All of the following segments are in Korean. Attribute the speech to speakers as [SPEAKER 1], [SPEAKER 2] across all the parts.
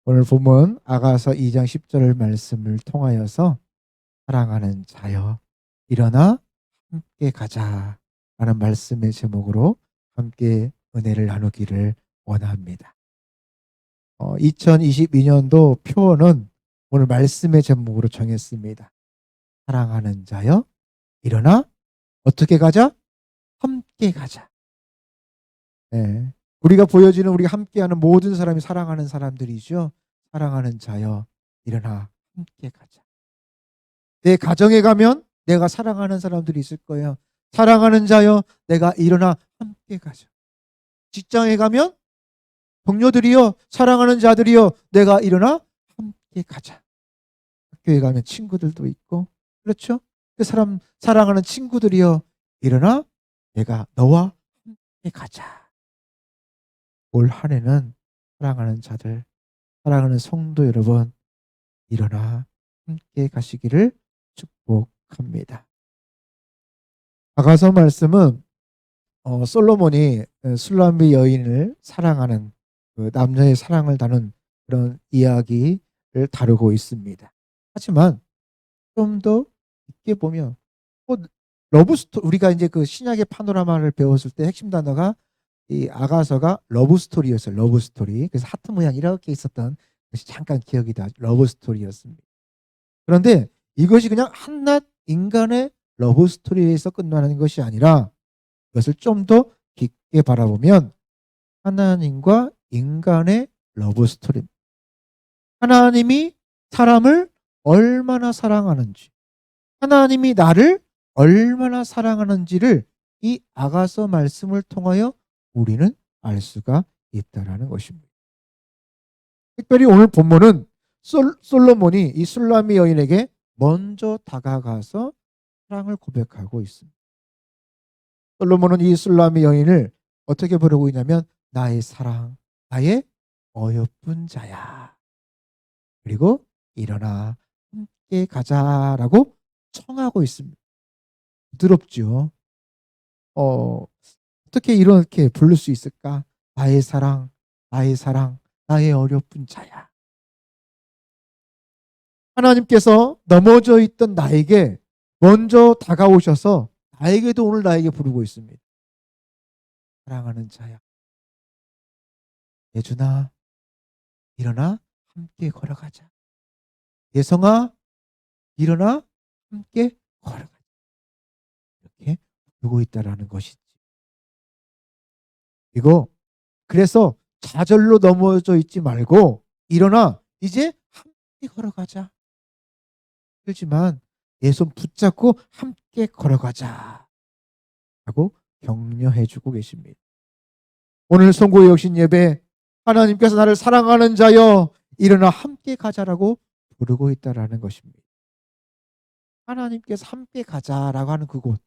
[SPEAKER 1] 오늘 본문 아가서 2장 10절 말씀을 통하여서 사랑하는 자여 일어나 함께 가자 라는 말씀의 제목으로 함께 은혜를 나누기를 원합니다. 2022년도 표어는 오늘 말씀의 제목으로 정했습니다. 사랑하는 자여 일어나 어떻게 가자? 함께 가자. 네. 우리가 보여지는 우리가 함께하는 모든 사람이 사랑하는 사람들이죠. 사랑하는 자여 일어나 함께 가자. 내 가정에 가면 내가 사랑하는 사람들이 있을 거예요. 사랑하는 자여 내가 일어나 함께 가자. 직장에 가면 동료들이여 사랑하는 자들이여 내가 일어나 함께 가자. 학교에 가면 친구들도 있고 그렇죠? 그 사람 사랑하는 친구들이여 일어나 내가 너와 함께 가자. 올 한 해는 사랑하는 자들, 사랑하는 성도 여러분 일어나 함께 가시기를 축복합니다. 아가서 말씀은 솔로몬이 술람미 여인을 사랑하는 그 남녀의 사랑을 다룬 그런 이야기를 다루고 있습니다. 하지만 좀 더 깊게 보면 러브스토리 우리가 이제 그 신약의 파노라마를 배웠을 때 핵심 단어가 이 아가서가 러브스토리였어요. 러브스토리. 그래서 하트 모양 이렇게 있었던 것이 잠깐 기억이 나. 러브스토리였습니다. 그런데 이것이 그냥 한낱 인간의 러브스토리에서 끝나는 것이 아니라 이것을 좀 더 깊게 바라보면 하나님과 인간의 러브스토리입니다. 하나님이 사람을 얼마나 사랑하는지, 하나님이 나를 얼마나 사랑하는지를 이 아가서 말씀을 통하여 우리는 알 수가 있다라는 것입니다. 특별히 오늘 본문은 솔로몬이 이 술람미 여인에게 먼저 다가가서 사랑을 고백하고 있습니다. 솔로몬은 이 술람미 여인을 어떻게 부르고 있냐면 나의 사랑, 나의 어여쁜 자야. 그리고 일어나 함께 가자라고 청하고 있습니다. 부드럽죠. 어떻게 이렇게 부를 수 있을까? 나의 사랑, 나의 사랑, 나의 어여쁜 자야. 하나님께서 넘어져 있던 나에게 먼저 다가오셔서 나에게도 오늘 나에게 부르고 있습니다. 사랑하는 자야. 예준아, 일어나 함께 걸어가자. 예성아, 일어나 함께 걸어가자. 이렇게 부르고 있다라는 것이지. 그리고 그래서 좌절로 넘어져 있지 말고 일어나 이제 함께 걸어가자. 힘들지만 내 손 붙잡고 함께 걸어가자 하고 격려해 주고 계십니다. 오늘 송구의 역신 예배 하나님께서 나를 사랑하는 자여 일어나 함께 가자라고 부르고 있다라는 것입니다. 하나님께서 함께 가자라고 하는 그곳,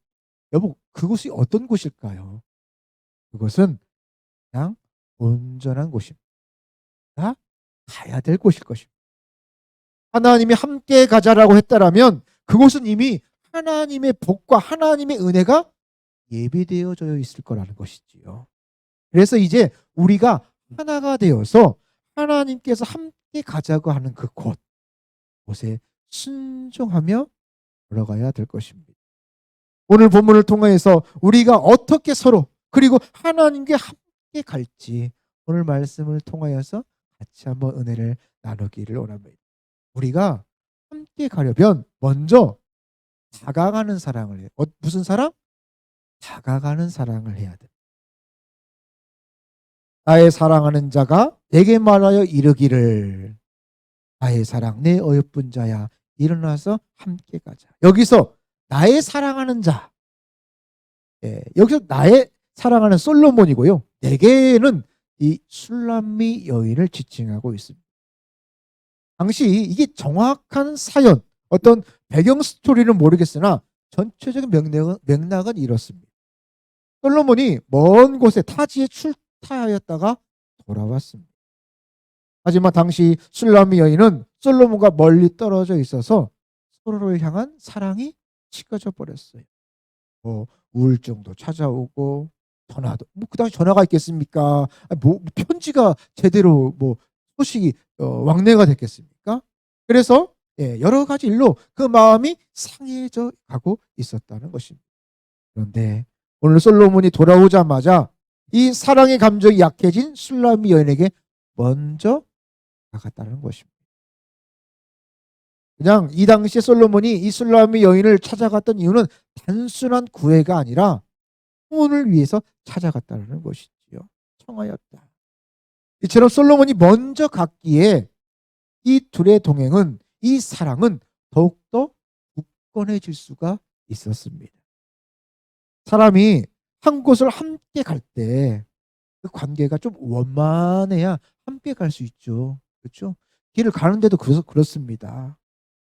[SPEAKER 1] 여보 그곳이 어떤 곳일까요? 그것은 그냥 온전한 곳입니다. 가야 될 곳일 것입니다. 하나님이 함께 가자라고 했다라면 그곳은 이미 하나님의 복과 하나님의 은혜가 예비되어져 있을 거라는 것이지요. 그래서 이제 우리가 하나가 되어서 하나님께서 함께 가자고 하는 그 곳에 순종하며 걸어가야 될 것입니다. 오늘 본문을 통해서 우리가 어떻게 서로 그리고 하나님께 함께 갈지 오늘 말씀을 통하여서 같이 한번 은혜를 나누기를 원합니다. 우리가 함께 가려면 먼저 다가가는 사랑을 해요. 무슨 사랑? 다가가는 사랑을 해야 돼. 나의 사랑하는 자가 내게 말하여 이르기를 나의 사랑 내 어여쁜 자야 일어나서 함께 가자. 여기서 나의 사랑하는 자, 여기서 나의 사랑하는 솔로몬이고요. 내게는 이 술람미 여인을 지칭하고 있습니다. 당시 이게 정확한 사연, 어떤 배경 스토리는 모르겠으나 전체적인 맥락은 이렇습니다. 솔로몬이 먼 곳에 타지에 출타하였다가 돌아왔습니다. 하지만 당시 술람미 여인은 솔로몬과 멀리 떨어져 있어서 서로를 향한 사랑이 식어져 버렸어요. 우울증도 찾아오고 전화도 그 당시 전화가 있겠습니까? 편지가 제대로 소식이 왕래가 됐겠습니까? 그래서 여러 가지 일로 그 마음이 상해져 가고 있었다는 것입니다. 그런데 오늘 솔로몬이 돌아오자마자 이 사랑의 감정이 약해진 술라미 여인에게 먼저 다가갔다는 것입니다. 그냥 이 당시에 솔로몬이 이 술라미 여인을 찾아갔던 이유는 단순한 구애가 아니라 후원을 위해서 찾아갔다는 것이지요. 청하였다. 이처럼 솔로몬이 먼저 갔기에 이 둘의 동행은, 이 사랑은 더욱더 굳건해질 수가 있었습니다. 사람이 한 곳을 함께 갈 때 그 관계가 좀 원만해야 함께 갈 수 있죠. 그렇죠? 길을 가는데도 그렇습니다.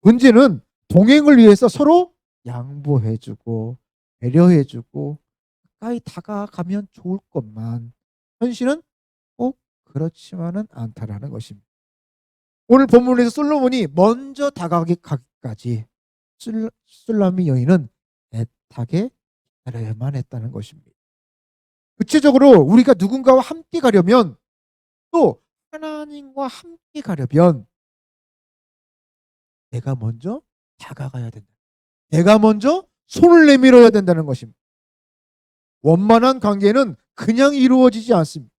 [SPEAKER 1] 문제는 동행을 위해서 서로 양보해주고 배려해주고 가까이 다가가면 좋을 것만, 현실은 꼭 그렇지만은 않다라는 것입니다. 오늘 본문에서 솔로몬이 먼저 다가가기까지 술라미 여인은 애타게 기다려야만 했다는 것입니다. 구체적으로 우리가 누군가와 함께 가려면, 또 하나님과 함께 가려면 내가 먼저 다가가야 된다. 내가 먼저 손을 내밀어야 된다는 것입니다. 원만한 관계는 그냥 이루어지지 않습니다.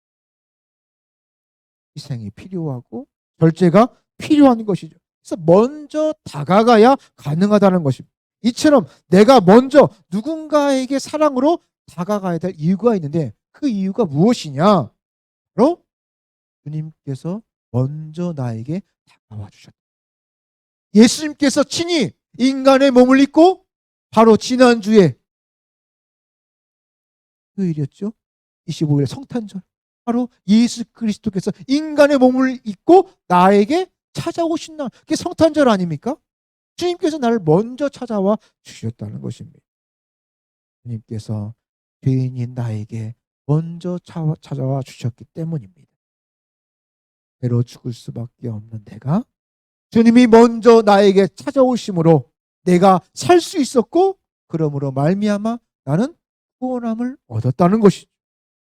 [SPEAKER 1] 희생이 필요하고 절제가 필요한 것이죠. 그래서 먼저 다가가야 가능하다는 것입니다. 이처럼 내가 먼저 누군가에게 사랑으로 다가가야 될 이유가 있는데, 그 이유가 무엇이냐? 바로 주님께서 먼저 나에게 다가와 주셨다. 예수님께서 친히 인간의 몸을 입고, 바로 지난주에 토요일이었죠. 25일 성탄절. 바로 예수 그리스도께서 인간의 몸을 입고 나에게 찾아오신 날, 그게 성탄절 아닙니까? 주님께서 나를 먼저 찾아와 주셨다는 것입니다. 주님께서 죄인인 나에게 먼저 찾아와 주셨기 때문입니다. 배로 죽을 수밖에 없는 내가 주님이 먼저 나에게 찾아오심으로 내가 살 수 있었고, 그러므로 말미암아 나는 구원함을 얻었다는 것이죠.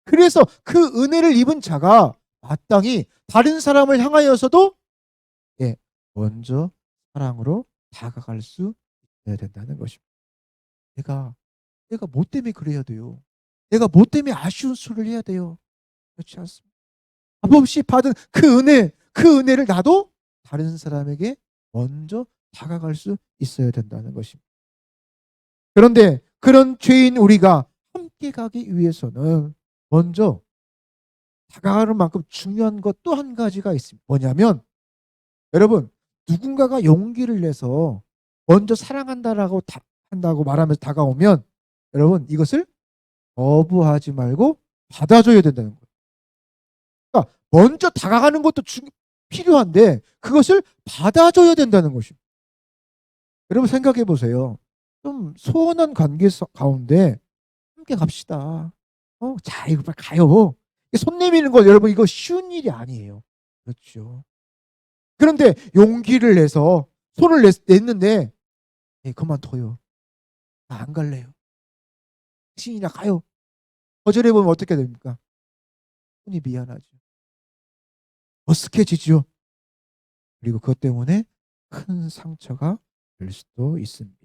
[SPEAKER 1] 그래서 그 은혜를 입은 자가 마땅히 다른 사람을 향하여서도 먼저 사랑으로 다가갈 수 있어야 된다는 것입니다. 내가 뭐 때문에 그래야 돼요? 내가 뭐 때문에 아쉬운 소리를 해야 돼요? 그렇지 않습니다. 값없이 받은 그 은혜를 나도 다른 사람에게 먼저 다가갈 수 있어야 된다는 것입니다. 그런데 그런 죄인 우리가 함께 가기 위해서는 먼저 다가가는 만큼 중요한 것 또 한 가지가 있습니다. 뭐냐면, 여러분, 누군가가 용기를 내서 먼저 사랑한다라고 한다고 말하면서 다가오면, 여러분, 이것을 거부하지 말고 받아줘야 된다는 거예요. 그러니까 먼저 다가가는 것도 필요한데 그것을 받아줘야 된다는 것입니다. 여러분 생각해 보세요. 좀 소원한 관계 가운데 함께 갑시다. 자, 이거 빨리 가요. 손 내미는 거, 여러분, 이거 쉬운 일이 아니에요. 그렇죠. 그런데 용기를 내서 손을 냈는데, 그만둬요. 나 안 갈래요. 신이나 가요. 거절해보면 어떻게 됩니까? 손이 미안하죠. 어색해지죠. 그리고 그것 때문에 큰 상처가 될 수도 있습니다.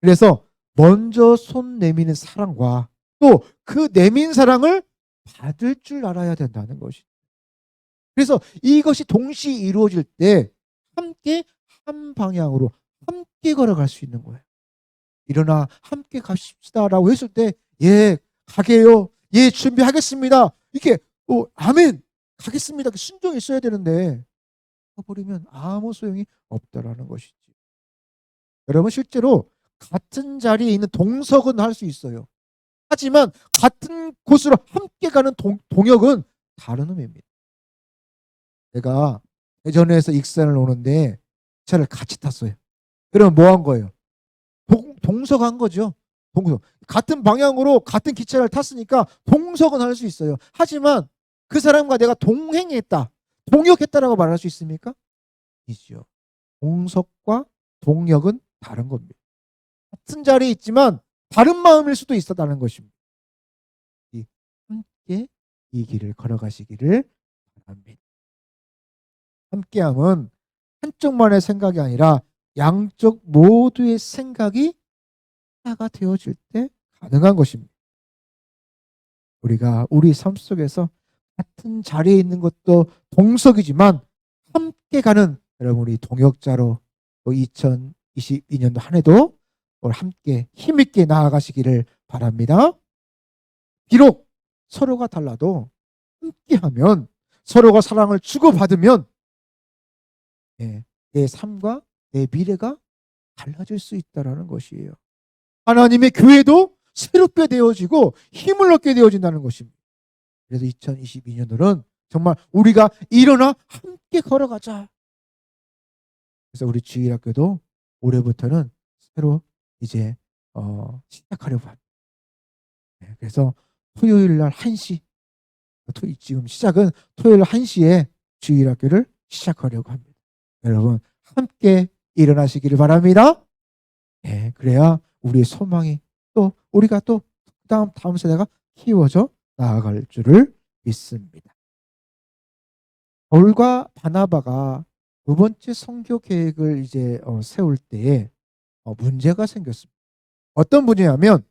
[SPEAKER 1] 그래서 먼저 손 내미는 사랑과 또 그 내민 사랑을 받을 줄 알아야 된다는 것이. 그래서 이것이 동시에 이루어질 때 함께 한 방향으로 함께 걸어갈 수 있는 거예요. 일어나 함께 가십시다라고 했을 때, 예, 가게요. 예, 준비하겠습니다. 이렇게 아멘, 가겠습니다. 순종이 있어야 되는데 버리면 아무 소용이 없다라는 것이지. 여러분, 실제로 같은 자리에 있는 동석은 할 수 있어요. 하지만 같은 곳으로 함께 가는 동역은 다른 의미입니다. 내가 대전에서 익산을 오는데 차를 같이 탔어요. 그러면 뭐 한 거예요? 동석한 거죠. 동석. 같은 방향으로 같은 기차를 탔으니까 동석은 할 수 있어요. 하지만 그 사람과 내가 동행했다, 동역했다라고 말할 수 있습니까? 아니죠. 동석과 동역은 다른 겁니다. 같은 자리에 있지만 다른 마음일 수도 있었다는 것입니다. 함께 이 길을 걸어가시기를 바랍니다. 함께함은 한쪽만의 생각이 아니라 양쪽 모두의 생각이 하나가 되어질 때 가능한 것입니다. 우리가 우리 삶 속에서 같은 자리에 있는 것도 동석이지만 함께 가는 여러분 우리 동역자로 2022년도 한 해도 함께 힘있게 나아가시기를 바랍니다. 비록 서로가 달라도 함께하면 서로가 사랑을 주고받으면 내 삶과 내 미래가 달라질 수 있다는 것이에요. 하나님의 교회도 새롭게 되어지고 힘을 얻게 되어진다는 것입니다. 그래서 2022년도는 정말 우리가 일어나 함께 걸어가자. 그래서 우리 주일학교도 올해부터는 새로 이제 시작하려고 합니다. 그래서 토요일 날 1시, 지금 시작은 토요일 1시에 주일학교를 시작하려고 합니다. 여러분 함께 일어나시기를 바랍니다. 그래야 우리의 소망이 또 우리가 또 다음 세대가 키워져 나아갈 줄을 믿습니다. 바울과 바나바가 두 번째 선교 계획을 이제 세울 때에 문제가 생겼습니다. 어떤 문제냐면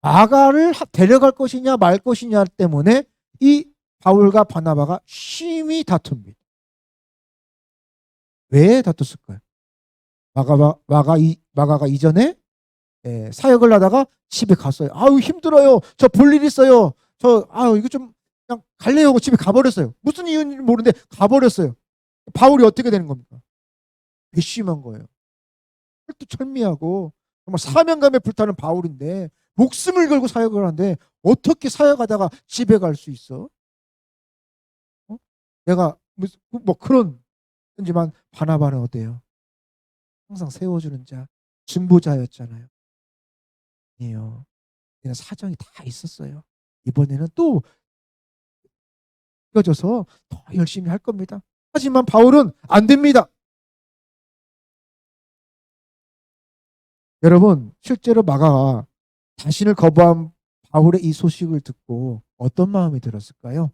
[SPEAKER 1] 마가를 데려갈 것이냐 말 것이냐 때문에 이 바울과 바나바가 심히 다툽니다. 왜 다퉜을까요? 마가가 이전에 사역을 하다가 집에 갔어요. 아유 힘들어요. 저 볼 일 있어요. 이거 좀 그냥 갈래요 하고 집에 가버렸어요. 무슨 이유인지 모르는데 가버렸어요. 바울이 어떻게 되는 겁니까? 괘씸한 거예요. 철두철미하고 정말 사명감에 불타는 바울인데 목숨을 걸고 사역을 하는데 어떻게 사역하다가 집에 갈 수 있어? 내가 뭐 그런 하지만 바나바는 어때요? 항상 세워주는 자, 중보자였잖아요. 아니에요. 그냥 사정이 다 있었어요. 이번에는 또 이어져서 더 열심히 할 겁니다. 하지만 바울은 안 됩니다. 여러분 실제로 마가가 자신을 거부한 바울의 이 소식을 듣고 어떤 마음이 들었을까요?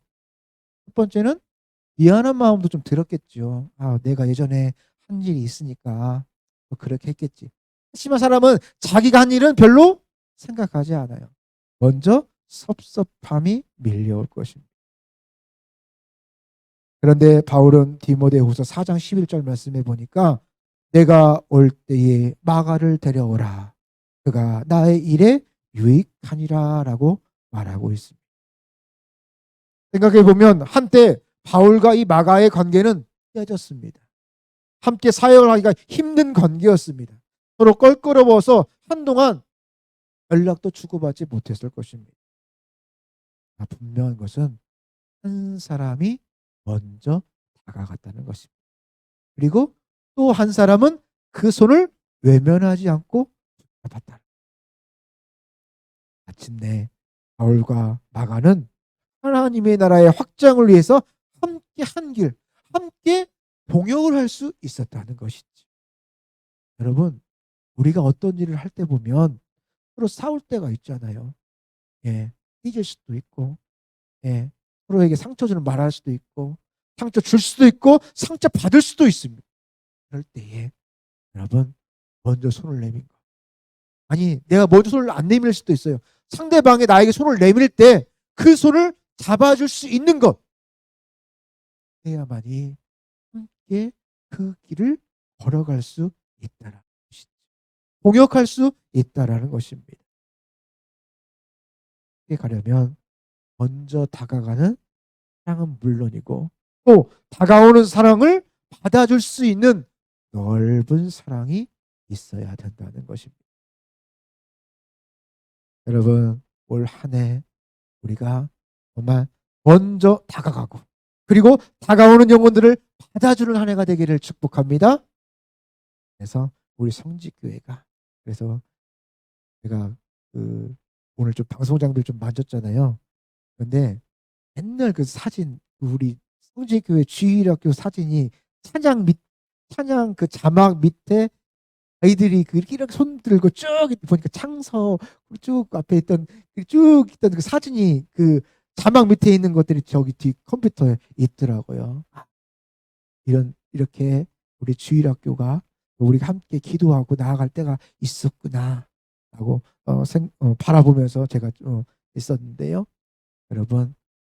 [SPEAKER 1] 첫 번째는 미안한 마음도 좀 들었겠죠. 내가 예전에 한 일이 있으니까 그렇게 했겠지. 하지만 사람은 자기가 한 일은 별로 생각하지 않아요. 먼저 섭섭함이 밀려올 것입니다. 그런데 바울은 디모데후서 4장 11절 말씀해 보니까 내가 올 때에 마가를 데려오라. 그가 나의 일에 유익하니라 라고 말하고 있습니다. 생각해 보면 한때 바울과 이 마가의 관계는 깨졌습니다. 함께 사역을 하기가 힘든 관계였습니다. 서로 껄끄러워서 한동안 연락도 주고받지 못했을 것입니다. 분명한 것은 한 사람이 먼저 다가갔다는 것입니다. 그리고 또 한 사람은 그 손을 외면하지 않고 붙잡았다. 마침내 바울과 마가는 하나님의 나라의 확장을 위해서 함께 한 길, 함께 동역을 할 수 있었다는 것이지. 여러분, 우리가 어떤 일을 할 때 보면 서로 싸울 때가 있잖아요. 삐질 수도 있고, 서로에게 상처 주는 말할 수도 있고, 상처 줄 수도 있고, 상처 받을 수도 있습니다. 그럴 때에 여러분 먼저 손을 내민 거. 아니 내가 먼저 손을 안 내밀 수도 있어요. 상대방이 나에게 손을 내밀 때 그 손을 잡아줄 수 있는 것. 해야만이 함께 그 길을 걸어갈 수 있다라는 것이죠. 공역할 수 있다라는 것입니다. 함께 가려면 먼저 다가가는 사랑은 물론이고 또 다가오는 사랑을 받아줄 수 있는 넓은 사랑이 있어야 된다는 것입니다. 여러분 올 한 해 우리가 정말 먼저 다가가고 그리고 다가오는 영혼들을 받아주는 한 해가 되기를 축복합니다. 그래서 우리 성직교회가 그래서 제가 오늘 좀 방송 장비를 좀 만졌잖아요. 그런데 맨날 그 사진 우리 성직교회 주일학교 사진이 찬양 그 자막 밑에 아이들이 이렇게 손 들고 쭉 보니까 창서 쭉 앞에 있던 그 사진이 그 자막 밑에 있는 것들이 저기 뒤 컴퓨터에 있더라고요. 이렇게 우리 주일학교가 우리가 함께 기도하고 나아갈 때가 있었구나라고 바라보면서 제가 있었는데요. 여러분,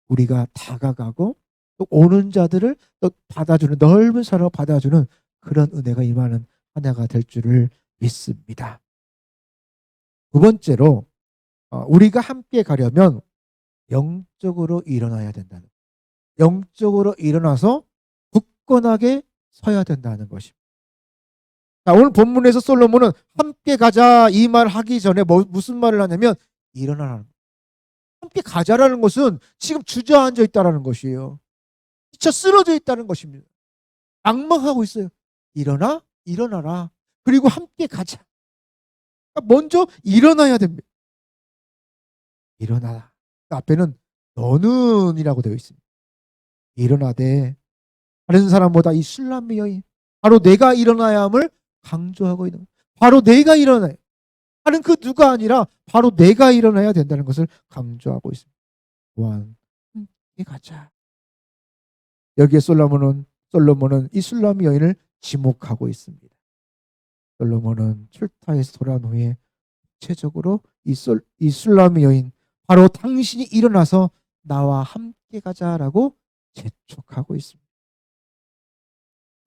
[SPEAKER 1] 우리가 다가가고 또 오는 자들을 또 받아주는, 넓은 사랑을 받아주는 그런 은혜가 임하는 한 해가 될 줄을 믿습니다. 두 번째로, 우리가 함께 가려면 영적으로 일어나야 된다는, 영적으로 일어나서 굳건하게 서야 된다는 것입니다. 자, 오늘 본문에서 솔로몬은 함께 가자 이 말 하기 전에 무슨 말을 하냐면 일어나라는 거예요. 함께 가자라는 것은 지금 주저앉아 있다라는 것이에요. 지쳐 쓰러져 있다는 것입니다. 악망하고 있어요. 일어나라. 그리고 함께 가자. 그러니까 먼저 일어나야 됩니다. 일어나라. 앞에는 너는이라고 되어 있습니다. 일어나되 다른 사람보다 이 술람미 여인, 바로 내가 일어나야 함을 강조하고 있는 거예요. 바로 내가 일어나야, 하는 그 누가 아니라 바로 내가 일어나야 된다는 것을 강조하고 있습니다. 또한 함께 가자. 여기에 솔로몬은 이 술람미 여인을 지목하고 있습니다. 솔로몬은 출타에서 돌아온 후에 구체적으로 이 술람미 여인, 바로 당신이 일어나서 나와 함께 가자라고 재촉하고 있습니다.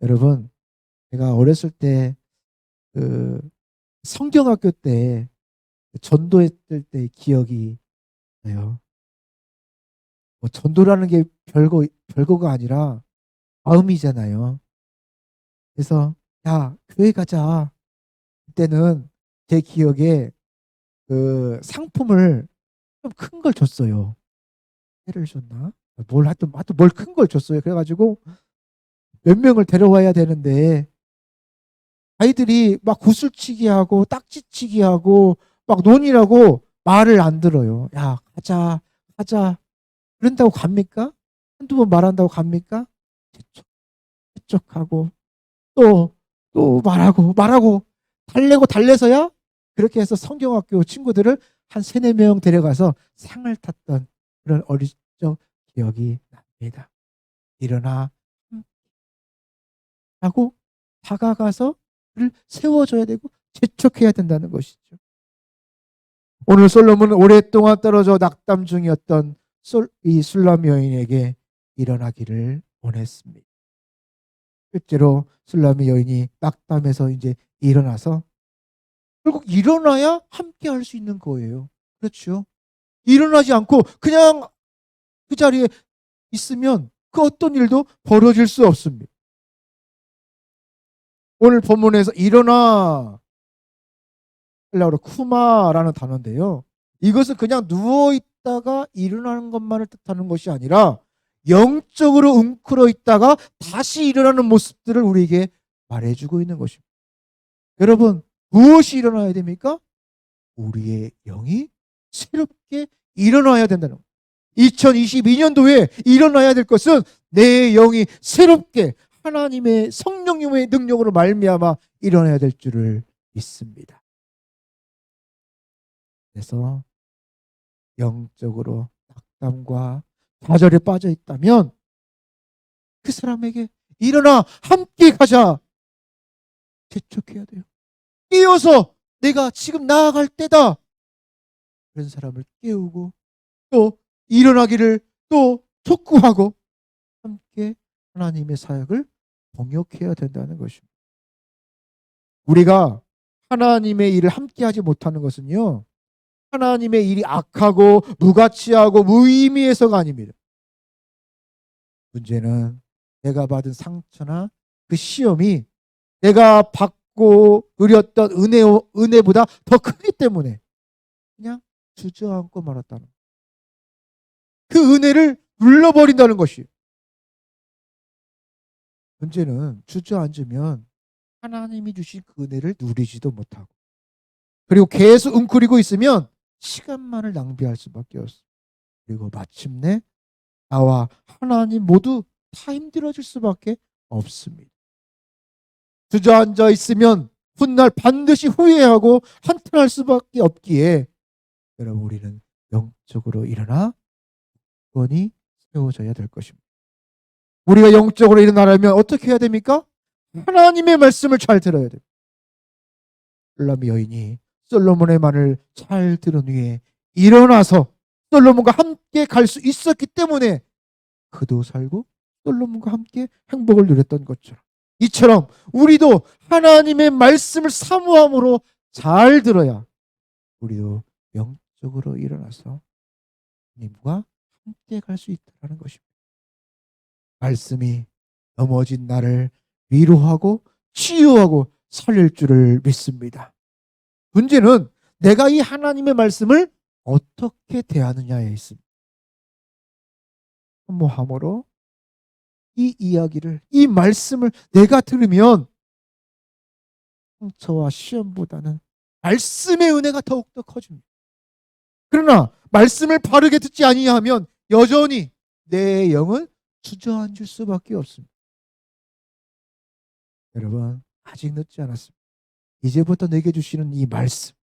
[SPEAKER 1] 여러분, 제가 어렸을 때 그 성경학교 때 전도했을 때 기억이 나요. 뭐 전도라는 게 별거가 아니라 마음이잖아요. 그래서 야, 교회 가자. 그때는 제 기억에 그 상품을 좀 큰 걸 줬어요. 회를 줬나? 하여튼 뭘 큰 걸 줬어요. 그래가지고 몇 명을 데려와야 되는데 아이들이 막 구슬치기 하고 딱지치기 하고 막 논이라고 말을 안 들어요. 야, 가자. 그런다고 갑니까? 한두 번 말한다고 갑니까? 재촉하고 또 말하고 달래서야 그렇게 해서 성경학교 친구들을 한 3-4명 데려가서 상을 탔던 그런 어릴 적 기억이 납니다. 일어나 하고 다가가서 그를 세워줘야 되고 재촉해야 된다는 것이죠. 오늘 솔로몬은 오랫동안 떨어져 낙담 중이었던 이 술람 여인에게 일어나기를 원했습니다. 실제로 술람 여인이 낙담에서 이제 일어나서 결국 일어나야 함께 할 수 있는 거예요. 그렇죠? 일어나지 않고 그냥 그 자리에 있으면 그 어떤 일도 벌어질 수 없습니다. 오늘 본문에서 일어나 헬라어로 쿠마라는 단어인데요. 이것은 그냥 누워 있다가 일어나는 것만을 뜻하는 것이 아니라 영적으로 웅크러 있다가 다시 일어나는 모습들을 우리에게 말해주고 있는 것입니다. 여러분, 무엇이 일어나야 됩니까? 우리의 영이 새롭게 일어나야 된다는 거예요. 2022년도에 일어나야 될 것은 내 영이 새롭게 하나님의 성령님의 능력으로 말미암아 일어나야 될 줄을 믿습니다. 그래서 영적으로 낙담과 좌절에 빠져 있다면 그 사람에게 일어나 함께 가자 재촉해야 돼요. 깨어서 내가 지금 나아갈 때다. 그런 사람을 깨우고 또 일어나기를 또 촉구하고 함께 하나님의 사역을 동역해야 된다는 것입니다. 우리가 하나님의 일을 함께 하지 못하는 것은요, 하나님의 일이 악하고 무가치하고 무의미해서가 아닙니다. 문제는 내가 받은 상처나 그 시험이 내가 받고 누렸던 은혜보다 더 크기 때문에 그냥 주저앉고 말았다는 거예요. 그 은혜를 눌러버린다는 것이. 문제는 주저앉으면 하나님이 주신 그 은혜를 누리지도 못하고 그리고 계속 웅크리고 있으면 시간만을 낭비할 수밖에 없어요. 그리고 마침내 나와 하나님 모두 다 힘들어질 수밖에 없습니다. 주저앉아 있으면 훗날 반드시 후회하고 한탄할 수밖에 없기에 여러분, 우리는 영적으로 일어나 굳건히 세워져야 될 것입니다. 우리가 영적으로 일어나려면 어떻게 해야 됩니까? 하나님의 말씀을 잘 들어야 돼요. 람 여인이 솔로몬의 말을 잘 들은 후에 일어나서 솔로몬과 함께 갈 수 있었기 때문에 그도 살고 솔로몬과 함께 행복을 누렸던 것처럼, 이처럼 우리도 하나님의 말씀을 사모함으로 잘 들어야 우리도 영적으로 일어나서 하나님과 함께 갈 수 있다는 것입니다. 말씀이 넘어진 나를 위로하고 치유하고 살릴 줄을 믿습니다. 문제는 내가 이 하나님의 말씀을 어떻게 대하느냐에 있습니다. 사모함으로 이 이야기를, 이 말씀을 내가 들으면 상처와 시험보다는 말씀의 은혜가 더욱더 커집니다. 그러나 말씀을 바르게 듣지 아니하면 여전히 내 영은 주저앉을 수밖에 없습니다. 여러분, 아직 늦지 않았습니다. 이제부터 내게 주시는 이 말씀,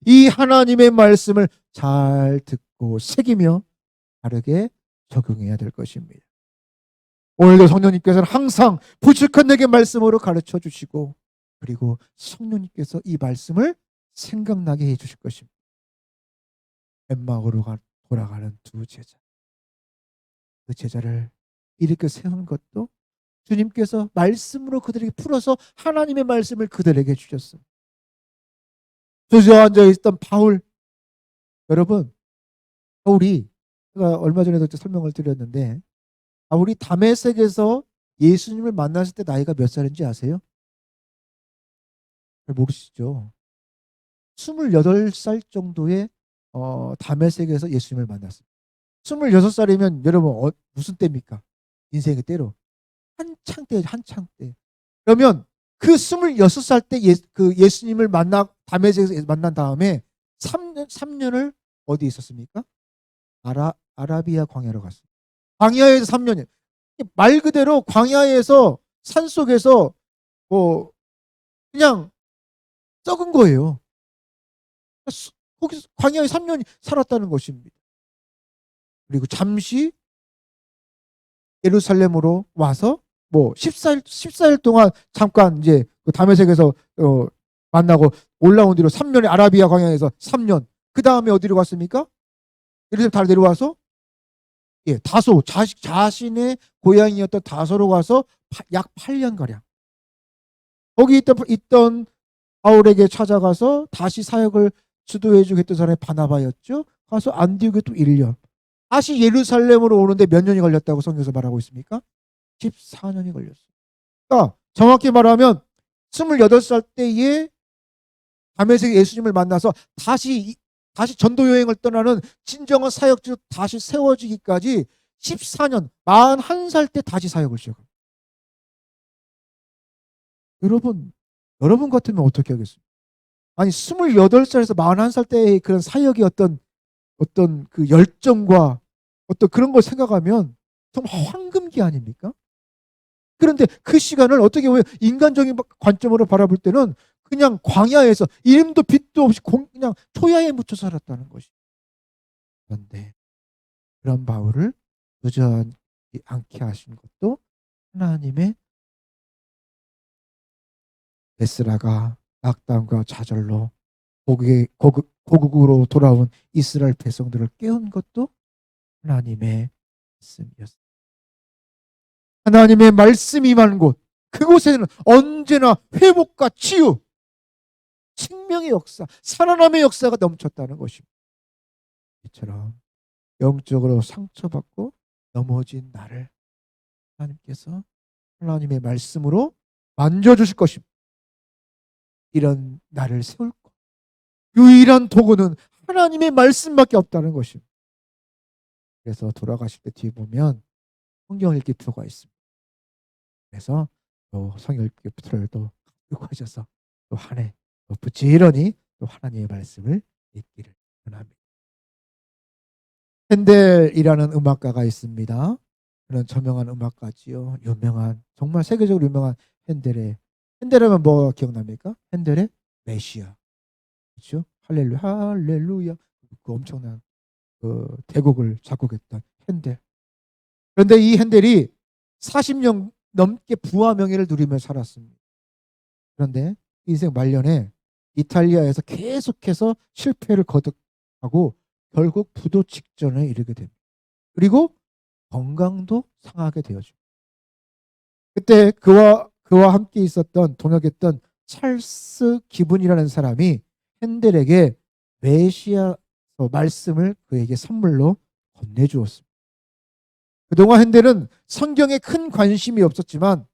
[SPEAKER 1] 이 하나님의 말씀을 잘 듣고 새기며 바르게 적용해야 될 것입니다. 오늘도 성령님께서는 항상 부축한 내게 말씀으로 가르쳐 주시고, 그리고 성령님께서 이 말씀을 생각나게 해 주실 것입니다. 엠마오로 돌아가는 두 제자, 그 제자를 이렇게 세운 것도 주님께서 말씀으로 그들에게 풀어서 하나님의 말씀을 그들에게 주셨습니다. 주저앉아 있던 바울, 여러분, 바울이, 제가 얼마 전에도 설명을 드렸는데, 바울이 다메섹에서 예수님을 만났을 때 나이가 몇 살인지 아세요? 잘 모르시죠? 28살 정도의 다메섹에서 예수님을 만났어요. 26살이면 여러분 무슨 때입니까? 인생의 때로 한창 때죠, 한창 때. 그러면 그 26살 때 그 예수님을 다메섹에서 만난 다음에 3년을 어디 있었습니까? 아라비아 광야로 갔어요. 광야에서 3년이에요. 말 그대로 광야에서, 산속에서 뭐 그냥 썩은 거예요. 거기서 광야에 3년 살았다는 것입니다. 그리고 잠시 예루살렘으로 와서 뭐 14일 동안 잠깐 이제 그 다메섹에서 만나고 올라온 뒤로 3년의 아라비아 광야에서 3년. 그 다음에 어디로 갔습니까? 예루살렘 다 내려와서 다소, 자신의 고향이었던 다소로 가서 약 8년가량 거기 있던 바울에게 찾아가서 다시 사역을 주도해주고 했던 사람이 바나바였죠. 가서 안디옥에 또 1년. 다시 예루살렘으로 오는데 몇 년이 걸렸다고 성경에서 말하고 있습니까? 14년이 걸렸어요. 그러니까 정확히 말하면 28살 때에 다메섹에 예수님을 만나서 다시 전도 여행을 떠나는 진정한 사역지로 다시 세워지기까지 14년, 41살 때 다시 사역을 시작합니다. 여러분 같으면 어떻게 하겠습니까? 아니 28살에서 41살 때의 그런 사역의 어떤 그 열정과 어떤 그런 걸 생각하면 정말 황금기 아닙니까? 그런데 그 시간을 어떻게 보면 인간적인 관점으로 바라볼 때는 그냥 광야에서 이름도 빛도 없이 그냥 초야에 묻혀 살았다는 것이. 그런데 그런 바울을 주저앉지 않게 하신 것도 하나님의 에스라가 낙담과 좌절로 고국으로 돌아온 이스라엘 백성들을 깨운 것도 하나님의 말씀이었습니다. 하나님의 말씀이 임한 곳, 그곳에는 언제나 회복과 치유, 생명의 역사, 살아남의 역사가 넘쳤다는 것입니다. 이처럼 영적으로 상처받고 넘어진 나를 하나님께서 하나님의 말씀으로 만져주실 것입니다. 이런 나를 세울 것, 유일한 도구는 하나님의 말씀밖에 없다는 것입니다. 그래서 돌아가실 때 뒤에 보면 성경 읽기 표가 있습니다. 그래서 또 성경 읽기 표를 또 하셔서 또 한 해 또 부지런히 또 하나님의 말씀을 읽기를 원합니다. 핸델이라는 음악가가 있습니다. 그런 저명한 음악가지요. 유명한, 정말 세계적으로 유명한 핸델하면 뭐 기억납니까? 핸델의 메시아, 그렇죠? 할렐루야, 할렐루야, 그 엄청난 그 대곡을 작곡했던 핸델. 그런데 이 핸델이 40년 넘게 부와 명예를 누리며 살았습니다. 그런데 인생 말년에 이탈리아에서 계속해서 실패를 거듭하고 결국 부도 직전에 이르게 됩니다. 그리고 건강도 상하게 되어집니다. 그때 그와 함께 있었던 동역했던 찰스 기분이라는 사람이 핸델에게 메시아서 말씀을 그에게 선물로 건네주었습니다. 그동안 핸델은 성경에 큰 관심이 없었지만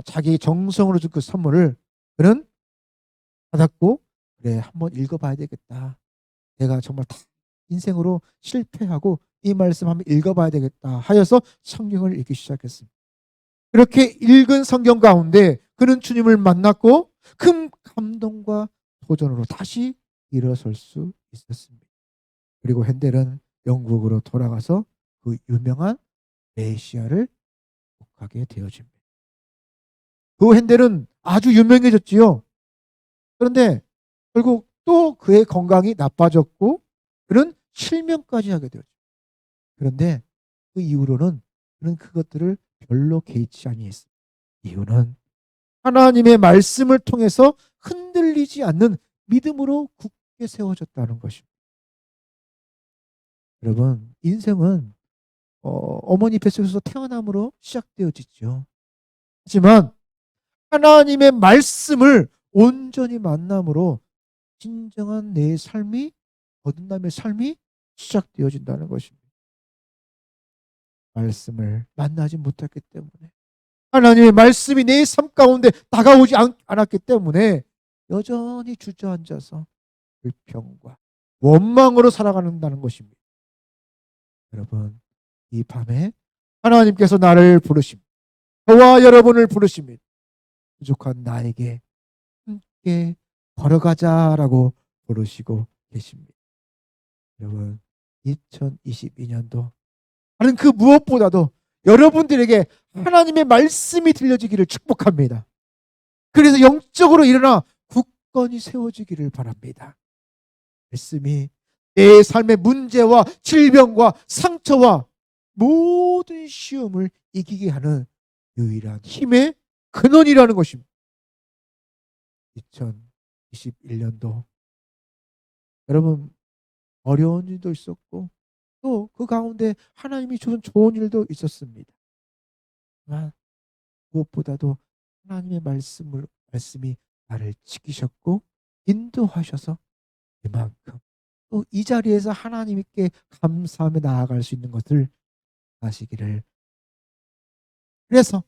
[SPEAKER 1] 자기 정성으로 준 그 선물을 그는 받았고, 그래 한번 읽어봐야 되겠다. 내가 정말 다 인생으로 실패하고 이 말씀 한번 읽어봐야 되겠다 하여서 성경을 읽기 시작했습니다. 그렇게 읽은 성경 가운데 그는 주님을 만났고 큰 감동과 도전으로 다시 일어설 수 있었습니다. 그리고 핸델은 영국으로 돌아가서 그 유명한 메시아를 복하게 되어집니다. 그 핸델은 아주 유명해졌지요. 그런데 결국 또 그의 건강이 나빠졌고 그는 실명까지 하게 되었죠. 그런데 그 이후로는 그는 그것들을 별로 개의치 아니했습니다. 이유는 하나님의 말씀을 통해서 흔들리지 않는 믿음으로 굳게 세워졌다는 것입니다. 여러분, 인생은 어머니 뱃속에서 태어남으로 시작되어지죠. 하지만 하나님의 말씀을 온전히 만남으로 진정한 내 삶이, 거듭남의 삶이 시작되어진다는 것입니다. 말씀을 만나지 못했기 때문에, 하나님의 말씀이 내 삶 가운데 다가오지 않았기 때문에 여전히 주저앉아서 불평과 원망으로 살아간다는 것입니다. 여러분, 이 밤에 하나님께서 나를 부르십니다. 저와 여러분을 부르십니다. 부족한 나에게 함께 걸어가자라고 부르시고 계십니다. 여러분, 2022년도 다른 그 무엇보다도 여러분들에게 하나님의 말씀이 들려지기를 축복합니다. 그래서 영적으로 일어나 굳건히 세워지기를 바랍니다. 말씀이 내 삶의 문제와 질병과 상처와 모든 시험을 이기게 하는 유일한 힘의 근원이라는 것입니다. 2021년도 여러분, 어려운 일도 있었고 또 그 가운데 하나님이 주신 좋은 일도 있었습니다. 하지만 무엇보다도 하나님의 말씀이 나를 지키셨고 인도하셔서 이만큼 또 이 자리에서 하나님께 감사하며 나아갈 수 있는 것을 아시기를. 그래서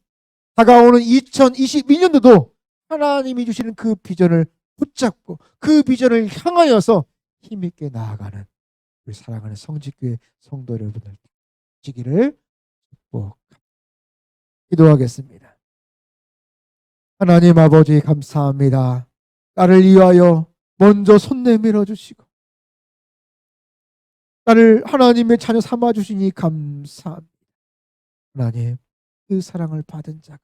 [SPEAKER 1] 다가오는 2022년도도 하나님이 주시는 그 비전을 붙잡고 그 비전을 향하여서 힘있게 나아가는 우리 사랑하는 성직교회 성도 여러분들 되시기를 축복합니다. 기도하겠습니다. 하나님 아버지, 감사합니다. 나를 위하여 먼저 손 내밀어 주시고 나를 하나님의 자녀 삼아 주시니 감사합니다. 하나님, 그 사랑을 받은 자가,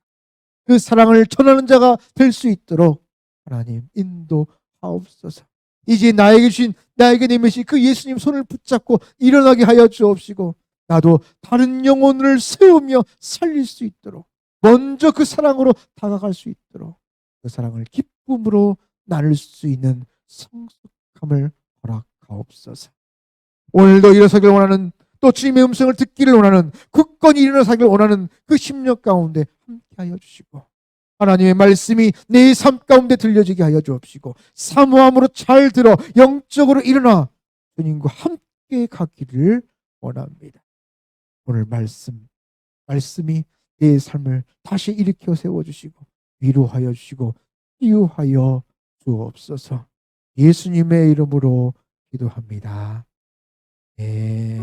[SPEAKER 1] 그 사랑을 전하는 자가 될 수 있도록 하나님 인도하옵소서. 이제 나에게 내미신 그 예수님 손을 붙잡고 일어나게 하여 주옵시고 나도 다른 영혼을 세우며 살릴 수 있도록 먼저 그 사랑으로 다가갈 수 있도록 그 사랑을 기쁨으로 나눌 수 있는 성숙함을 허락하옵소서. 오늘도 일어서기를 원하는, 또 주님의 음성을 듣기를 원하는, 굳건히 일어나기를 원하는 그 심령 가운데 함께하여 주시고 하나님의 말씀이 내 삶 가운데 들려지게 하여 주옵시고 사모함으로 잘 들어 영적으로 일어나 주님과 함께 가기를 원합니다. 오늘 말씀이 내 삶을 다시 일으켜 세워주시고 위로하여 주시고 치유하여 주옵소서. 예수님의 이름으로 기도합니다. 네.